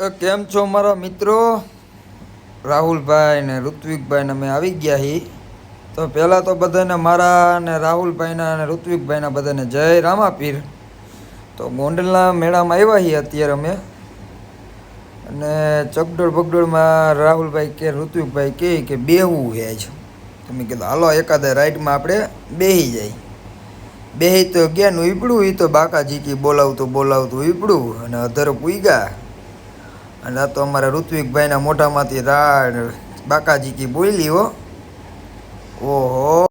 કેમ છો મારા મિત્રો? રાહુલભાઈ ને ઋત્વિકભાઈ ને અમે આવી ગયા છીએ. તો પહેલાં તો બધાને મારા ને રાહુલભાઈના અને ઋત્વિકભાઈના બધાને જય રામાપીર. તો ગોંડલના મેળામાં આવ્યા છીએ અત્યારે અમે. અને ચકડોળ બગડોળમાં રાહુલભાઈ કે ઋત્વિકભાઈ કહે કે બેહવું છે જ. તમે કીધું હાલો એકાદા રાઈડમાં આપણે બેસી જાય. બેહી તો ગયા નું ઈપડું, એ તો બાકાજીકી બોલાવતું ઈપડું અને અધર પૂગ્યા. અને આ તો અમારા ઋત્વિકભાઈના મોઢામાંથી રાડ બાકાજીકી બોલી હો. ઓહો,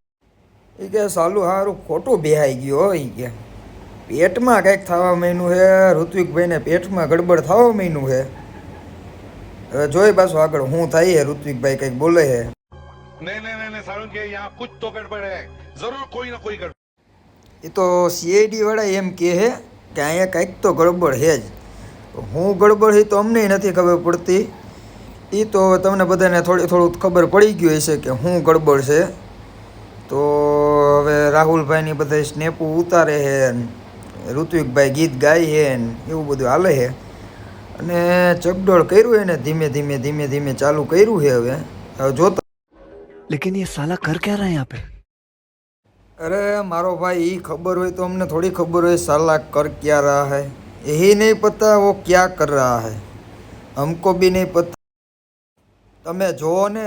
એ કે સાલું સારું ખોટું બેહાઈ ગયું હો. એ કે પેટમાં કંઈક થવા માંડ્યું છે. ઋત્વિકભાઈને પેટમાં ગડબડ થવા માંડ્યું છે. હવે જોઈ પાછું આગળ શું થાય છે. ઋત્વિકભાઈ કંઈક બોલે છે. नहीं सारुण के यहाँ कुछ तो गड़बड़ है, जरूर कोई ना कोई गड़बड़। એ તો સીઆઈડી વાળા એમ કહે છે કે અહીંયા કંઈક તો ગડબડ છે જ. હું ગડબડ છે તો અમને નથી ખબર પડતી. એ તો તમને બધાને થોડું ખબર પડી ગયું હશે કે શું ગડબડ છે. તો હવે રાહુલભાઈની બધા સ્નેપો ઉતારે છે, ઋત્વિકભાઈ ગીત ગાય છે ને એવું બધું હાલે છે. અને ચકડોળ કર્યું છે ને ધીમે ધીમે ચાલુ કર્યું છે. હવે જોતા लेकिन ये साला कर क्या रहा है यहाँ पे? अरे मारो भाई, खबर हो तो हमने थोड़ी खबर है साला कर क्या रहा है. यही नहीं पता वो क्या कर रहा है, हमको भी नहीं पता. તમે જોવો ને,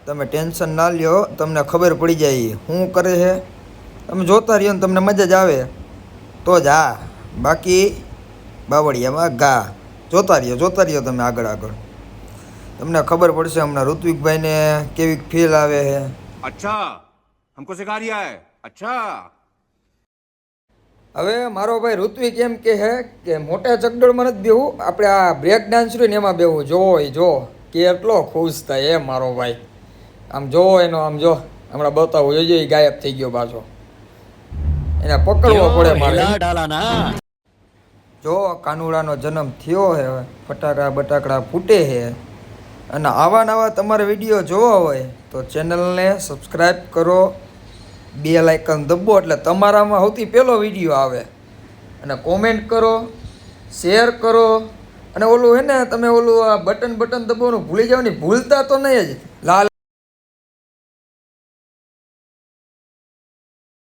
તમે ટેન્શન ના લ્યો, તમને ખબર પડી જાય શું કરે છે. તમે જોતા રહ્યો ને તમને મજા જ આવે તો જ હા, બાકી બાવળિયામાં ઘા. જોતા રહ્યો તમે આગળ. તમને ખબર પડશે હમણાં ઋત્વિકભાઈને કેવી ફીલ આવે છે. अच्छा हमको सिखा रिया है. अच्छा હવે મારો ભાઈ ઋત્વિક એમ કહે છે કે મોટા ચકડોળમાં નથી બેહવું, આપણે આ બ્રેક ડાન્સ રહ્યું ને એમાં બેહવું. જો કેટલો ખુશ થાય એ મારો ભાઈ. આમ જો એનો આમ જો હમણાં બતાવું જોજો, એ ગાયબ થઈ ગયો પાછો. એને પકડવો પડે મારે. જો કાનુડાનો જન્મ થયો છે, ફટાકડા બટાકડા ફૂટે છે. અને આવા નવા તમારે વિડીયો જોવા હોય તો ચેનલને સબસ્ક્રાઈબ કરો, બેલ આઇકન દબો એટલે તમારામાં સૌથી પહેલો વિડીયો આવે. અને કોમેન્ટ કરો, શેર કરો. અને ઓલું હે ને, તમે ઓલું આ બટન દબાવવાનું ભૂલી જાવ ને, ભૂલતા તો નહીં જ. લાલ